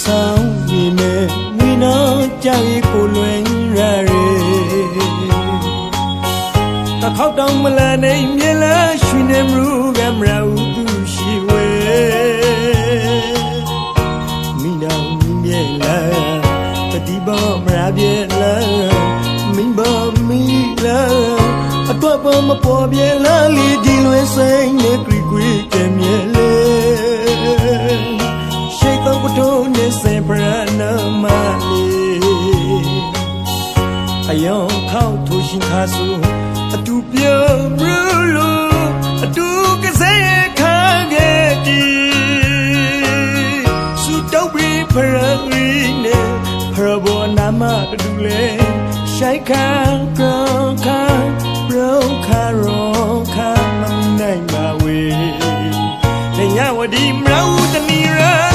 ဆောင်နေမယ်မီနာကြိုက်ကိုလွင်ရရဲတခေါက်တောင်မလာနိုင်မြဲလားရွှေနေမရူကမရူသူရှိဝဲမီနာမြဲလားတတိဘောမရပြဲလားမင်းဘောမီလားအတွက်ပေါ်မပေါ်ပြဲလားလီဒီလွဲစိမ့်နဲ့ကြွေကြွေကြဲမြဲလေရှိတ်တော့တို့နဲ့စင်ပရနာမလေးအယောင်ခေါက်ထိုးရှင်ခါဆူအတူပြုံးရလို့အတူကစားရခါခဲ့တီစုတော့ပြီးဖရရီနဲ့ဖရဘောနာမတူလေရှိုက်ခါကောခါရောခါရောခါမနိုင်ပါဝေလေညဝဒီမရူတနီရာ